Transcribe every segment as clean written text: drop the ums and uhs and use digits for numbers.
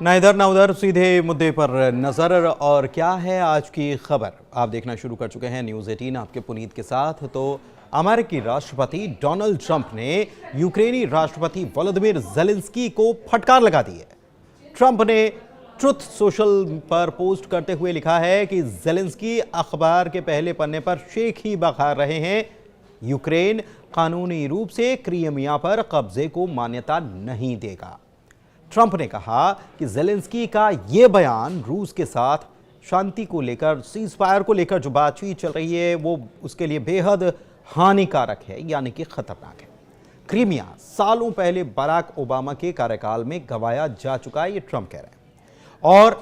ना इधर ना उधर, सीधे मुद्दे पर नजर। और क्या है आज की खबर, आप देखना शुरू कर चुके हैं न्यूज़ 18 आपके पुनीत के साथ। तो अमेरिकी राष्ट्रपति डोनाल्ड ट्रंप ने यूक्रेनी राष्ट्रपति वोलोदिमीर ज़ेलेंस्की को फटकार लगा दी है। ट्रंप ने ट्रुथ सोशल पर पोस्ट करते हुए लिखा है कि ज़ेलेंस्की अखबार के पहले पन्ने पर शेख ही बखार रहे हैं, यूक्रेन कानूनी रूप से क्रीमिया पर कब्जे को मान्यता नहीं देगा। ट्रंप ने कहा कि ज़ेलेंस्की का यह बयान रूस के साथ शांति को लेकर, सीज फायर को लेकर जो बातचीत चल रही है वो उसके लिए बेहद हानिकारक है, यानी कि खतरनाक है। क्रीमिया सालों पहले बराक ओबामा के कार्यकाल में गंवाया जा चुका है, ये ट्रंप कह रहे हैं। और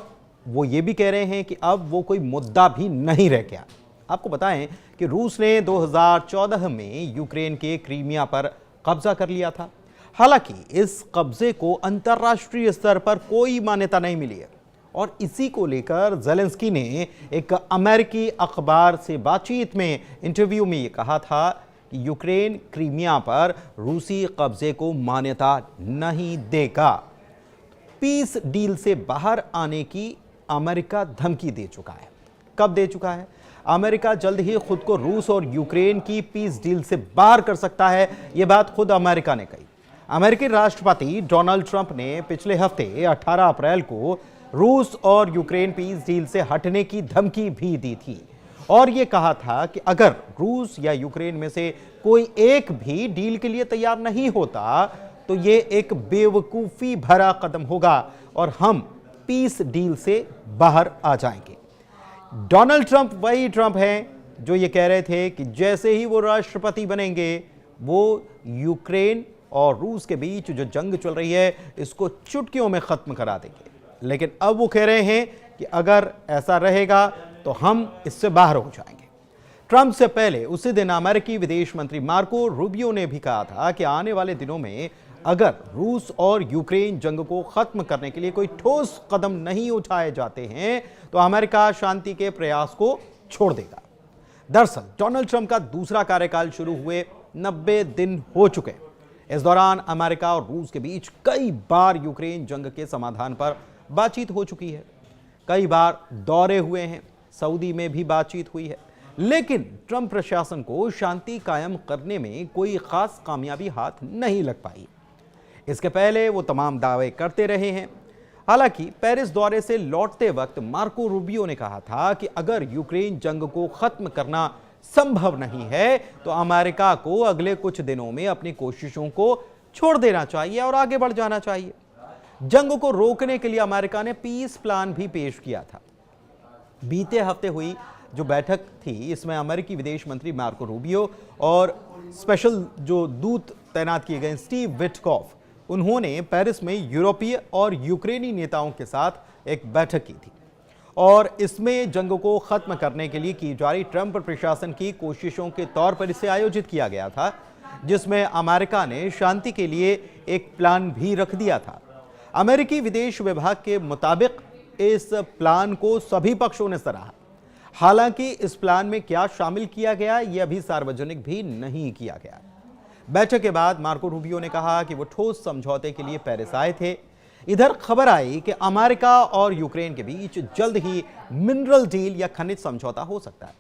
वो ये भी कह रहे हैं कि अब वो कोई मुद्दा भी नहीं रह गया। आपको बताएं कि रूस ने 2014 में यूक्रेन के क्रीमिया पर कब्जा कर लिया था। हालांकि इस कब्जे को अंतर्राष्ट्रीय स्तर पर कोई मान्यता नहीं मिली है और इसी को लेकर ज़ेलेंस्की ने एक अमेरिकी अखबार से बातचीत में, इंटरव्यू में ये कहा था कि यूक्रेन क्रीमिया पर रूसी कब्जे को मान्यता नहीं देगा। पीस डील से बाहर आने की अमेरिका धमकी दे चुका है। कब दे चुका है? अमेरिका जल्द ही खुद को रूस और यूक्रेन की पीस डील से बाहर कर सकता है, यह बात खुद अमेरिका ने कही। अमेरिकी राष्ट्रपति डोनाल्ड ट्रंप ने पिछले हफ्ते 18 अप्रैल को रूस और यूक्रेन पीस डील से हटने की धमकी भी दी थी और यह कहा था कि अगर रूस या यूक्रेन में से कोई एक भी डील के लिए तैयार नहीं होता तो यह एक बेवकूफ़ी भरा कदम होगा और हम पीस डील से बाहर आ जाएंगे। डोनाल्ड ट्रंप वही ट्रंप हैं जो ये कह रहे थे कि जैसे ही वो राष्ट्रपति बनेंगे वो यूक्रेन और रूस के बीच जो जंग चल रही है इसको चुटकियों में खत्म करा देंगे। लेकिन अब वो कह रहे हैं कि अगर ऐसा रहेगा तो हम इससे बाहर हो जाएंगे। ट्रंप से पहले उसी दिन अमेरिकी विदेश मंत्री मार्को रूबियो ने भी कहा था कि आने वाले दिनों में अगर रूस और यूक्रेन जंग को खत्म करने के लिए कोई ठोस कदम नहीं उठाए जाते हैं तो अमेरिका शांति के प्रयास को छोड़ देगा। दरअसल डोनाल्ड ट्रंप का दूसरा कार्यकाल शुरू हुए 90 दिन हो चुके। इस दौरान अमेरिका और रूस के बीच कई बार यूक्रेन जंग के समाधान पर बातचीत हो चुकी है, कई बार दौरे हुए हैं, सऊदी में भी बातचीत हुई है, लेकिन ट्रंप प्रशासन को शांति कायम करने में कोई खास कामयाबी हाथ नहीं लग पाई। इसके पहले वो तमाम दावे करते रहे हैं। हालांकि पेरिस दौरे से लौटते वक्त मार्को रूबियो ने कहा था कि अगर यूक्रेन जंग को खत्म करना संभव नहीं है तो अमेरिका को अगले कुछ दिनों में अपनी कोशिशों को छोड़ देना चाहिए और आगे बढ़ जाना चाहिए। जंग को रोकने के लिए अमेरिका ने पीस प्लान भी पेश किया था। बीते हफ्ते हुई जो बैठक थी इसमें अमेरिकी विदेश मंत्री मार्को रूबियो और स्पेशल जो दूत तैनात किए गए स्टीव विटकॉफ, उन्होंने पेरिस में यूरोपीय और यूक्रेनी नेताओं के साथ एक बैठक की थी और इसमें जंग को खत्म करने के लिए की जा रही ट्रंप प्रशासन की कोशिशों के तौर पर इसे आयोजित किया गया था, जिसमें अमेरिका ने शांति के लिए एक प्लान भी रख दिया था। अमेरिकी विदेश विभाग के मुताबिक इस प्लान को सभी पक्षों ने सराहा। हालांकि इस प्लान में क्या शामिल किया गया यह अभी सार्वजनिक भी नहीं किया गया। बैठक के बाद मार्को रूबियो ने कहा कि वो ठोस समझौते के लिए पेरिस आए थे। इधर खबर आई कि अमेरिका और यूक्रेन के बीच जल्द ही मिनरल डील या खनिज समझौता हो सकता है।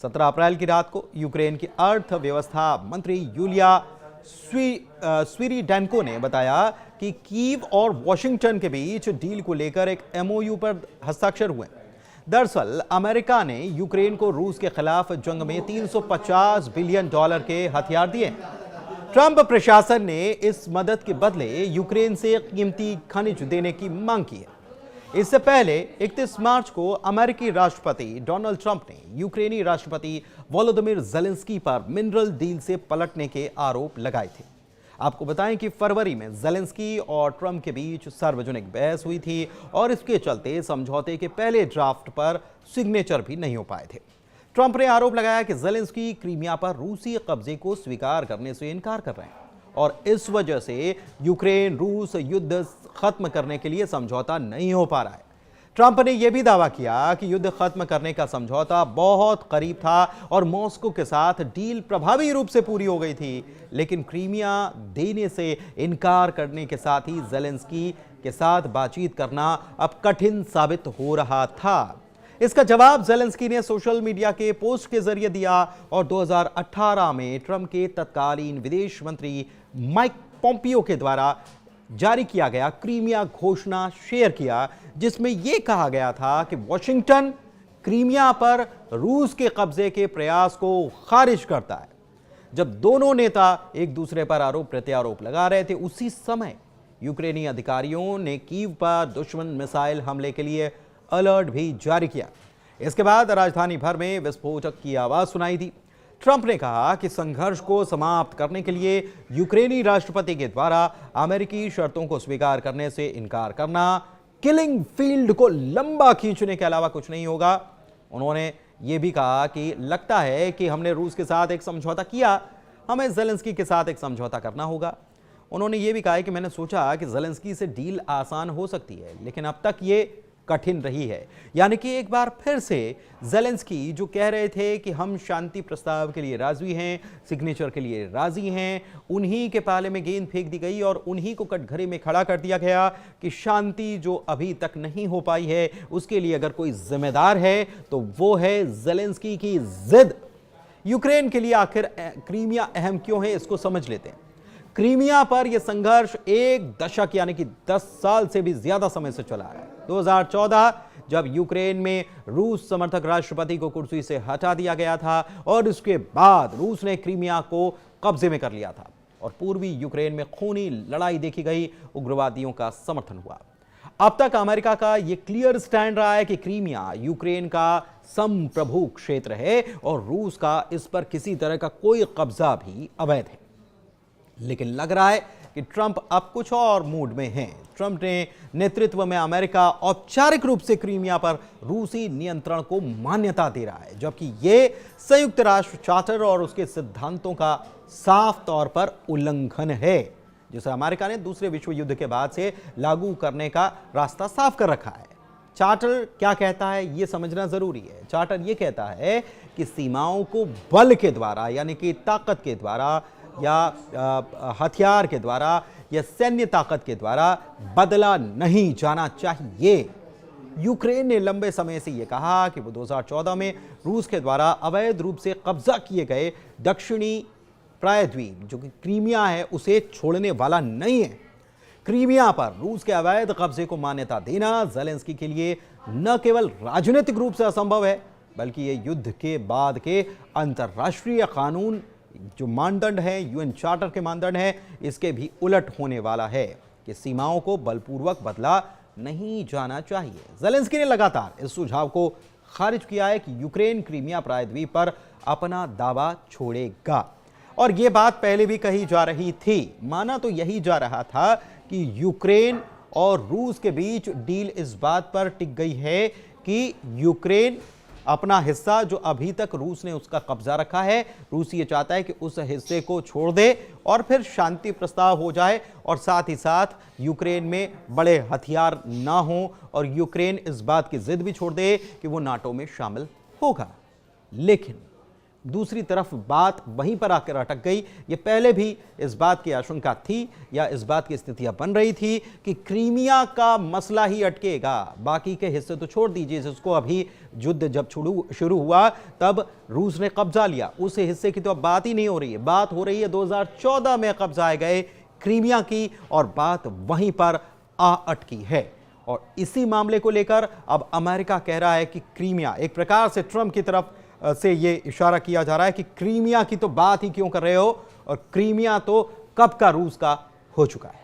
17 अप्रैल की रात को यूक्रेन की अर्थव्यवस्था मंत्री यूलिया स्वीरिडेंको ने बताया कि कीव और वॉशिंगटन के बीच डील को लेकर एक एमओयू पर हस्ताक्षर हुए। दरअसल अमेरिका ने यूक्रेन को रूस के खिलाफ जंग में $350 बिलियन के हथियार दिए। ट्रंप प्रशासन ने इस मदद के बदले यूक्रेन से कीमती खनिज देने की मांग की है। इससे पहले 31 मार्च को अमेरिकी राष्ट्रपति डोनाल्ड ट्रंप ने यूक्रेनी राष्ट्रपति वोलोदिमीर ज़ेलेंस्की पर मिनरल डील से पलटने के आरोप लगाए थे। आपको बताएं कि फरवरी में ज़ेलेंस्की और ट्रंप के बीच सार्वजनिक बहस हुई थी और इसके चलते समझौते के पहले ड्राफ्ट पर सिग्नेचर भी नहीं हो पाए थे। ट्रंप ने आरोप लगाया कि ज़ेलेंस्की क्रीमिया पर रूसी कब्जे को स्वीकार करने से इनकार कर रहे हैं और इस वजह से यूक्रेन रूस युद्ध खत्म करने के लिए समझौता नहीं हो पा रहा है। ट्रंप ने यह भी दावा किया कि युद्ध खत्म करने का समझौता बहुत करीब था और मॉस्को के साथ डील प्रभावी रूप से पूरी हो गई थी, लेकिन क्रीमिया देने से इनकार करने के साथ ही ज़ेलेंस्की के साथ बातचीत करना अब कठिन साबित हो रहा था। इसका जवाब ज़ेलेंस्की ने सोशल मीडिया के पोस्ट के जरिए दिया और 2018 में ट्रंप के तत्कालीन विदेश मंत्री माइक पोम्पियो के द्वारा जारी किया गया क्रीमिया घोषणा शेयर किया, जिसमें यह कहा गया था कि वॉशिंगटन क्रीमिया पर रूस के कब्जे के प्रयास को खारिज करता है। जब दोनों नेता एक दूसरे पर आरोप प्रत्यारोप लगा रहे थे, उसी समय यूक्रेनी अधिकारियों ने कीव पर दुश्मन मिसाइल हमले के लिए अलर्ट भी जारी किया। इसके बाद राजधानी भर में विस्फोटक की आवाज सुनाई दी। ट्रंप ने कहा कि संघर्ष को समाप्त करने के लिए यूक्रेनी राष्ट्रपति के द्वारा अमेरिकी शर्तों को स्वीकार करने से इनकार करना किलिंग फील्ड को लंबा खींचने के अलावा कुछ नहीं होगा। उन्होंने यह भी कहा कि लगता है कि हमने रूस के साथ एक समझौता किया, हमें ज़ेलेंस्की के साथ एक समझौता करना होगा। उन्होंने यह भी कहा कि मैंने सोचा कि ज़ेलेंस्की से डील आसान हो सकती है, लेकिन अब तक ये कठिन रही है। यानी कि एक बार फिर से ज़ेलेंस्की जो कह रहे थे कि हम शांति प्रस्ताव के लिए राजी हैं, सिग्नेचर के लिए राजी हैं, उन्हीं के पाले में गेंद फेंक दी गई और उन्हीं को कटघरे में खड़ा कर दिया गया कि शांति जो अभी तक नहीं हो पाई है उसके लिए अगर कोई जिम्मेदार है तो वो है ज़ेलेंस्की की जिद। यूक्रेन के लिए आखिर क्रीमिया अहम क्यों है, इसको समझ लेते हैं। क्रीमिया पर यह संघर्ष एक दशक यानी कि 10 साल से भी ज्यादा समय से चला है। 2014 जब यूक्रेन में रूस समर्थक राष्ट्रपति को कुर्सी से हटा दिया गया था और इसके बाद रूस ने क्रीमिया को कब्जे में कर लिया था और पूर्वी यूक्रेन में खूनी लड़ाई देखी गई, उग्रवादियों का समर्थन हुआ। अब तक अमेरिका का यह क्लियर स्टैंड रहा है कि क्रीमिया यूक्रेन का संप्रभु क्षेत्र है और रूस का इस पर किसी तरह का कोई कब्जा भी अवैध है। लेकिन लग रहा है कि ट्रंप अब कुछ और मूड में हैं। ट्रंप ने नेतृत्व में अमेरिका औपचारिक रूप से क्रीमिया पर रूसी नियंत्रण को मान्यता दे रहा है, जबकि यह संयुक्त राष्ट्र चार्टर और उसके सिद्धांतों का साफ तौर पर उल्लंघन है, जिसे अमेरिका ने दूसरे विश्व युद्ध के बाद से लागू करने का रास्ता साफ कर रखा है। चार्टर क्या कहता है यह समझना जरूरी है। चार्टर यह कहता है कि सीमाओं को बल के द्वारा यानी कि ताकत के द्वारा या हथियार के द्वारा या सैन्य ताकत के द्वारा बदला नहीं जाना चाहिए। यूक्रेन ने लंबे समय से यह कहा कि वो 2014 में रूस के द्वारा अवैध रूप से कब्जा किए गए दक्षिणी प्रायद्वीप जो कि क्रीमिया है उसे छोड़ने वाला नहीं है। क्रीमिया पर रूस के अवैध कब्जे को मान्यता देना ज़ेलेंस्की के लिए न केवल राजनीतिक रूप से असंभव है, बल्कि यह युद्ध के बाद के अंतर्राष्ट्रीय कानून जो मानदंड है, यूएन चार्टर के मानदंड है, इसके भी उलट होने वाला है कि सीमाओं को बलपूर्वक बदला नहीं जाना चाहिए। ज़ेलेंस्की ने लगातार इस सुझाव को खारिज किया है कि यूक्रेन क्रीमिया प्रायद्वीप पर अपना दावा छोड़ेगा और यह बात पहले भी कही जा रही थी। माना तो यही जा रहा था कि यूक्रेन और रूस के बीच डील इस बात पर टिक गई है कि यूक्रेन अपना हिस्सा जो अभी तक रूस ने उसका कब्जा रखा है, रूस ये चाहता है कि उस हिस्से को छोड़ दे और फिर शांति प्रस्ताव हो जाए और साथ ही साथ यूक्रेन में बड़े हथियार ना हो और यूक्रेन इस बात की जिद भी छोड़ दे कि वो नाटो में शामिल होगा। लेकिन दूसरी तरफ बात वहीं पर आकर अटक गई। ये पहले भी इस बात की आशंका थी या इस बात की स्थितियां बन रही थी कि क्रीमिया का मसला ही अटकेगा, बाकी के हिस्से तो छोड़ दीजिए, जिसको अभी युद्ध जब शुरू हुआ तब रूस ने कब्जा लिया, उस हिस्से की तो अब बात ही नहीं हो रही है। बात हो रही है 2014 में कब्जाए गए क्रीमिया की और बात वहीं पर आ अटकी है। और इसी मामले को लेकर अब अमेरिका कह रहा है कि क्रीमिया, एक प्रकार से ट्रंप की तरफ से ये इशारा किया जा रहा है कि क्रीमिया की तो बात ही क्यों कर रहे हो और क्रीमिया तो कब का रूस का हो चुका है।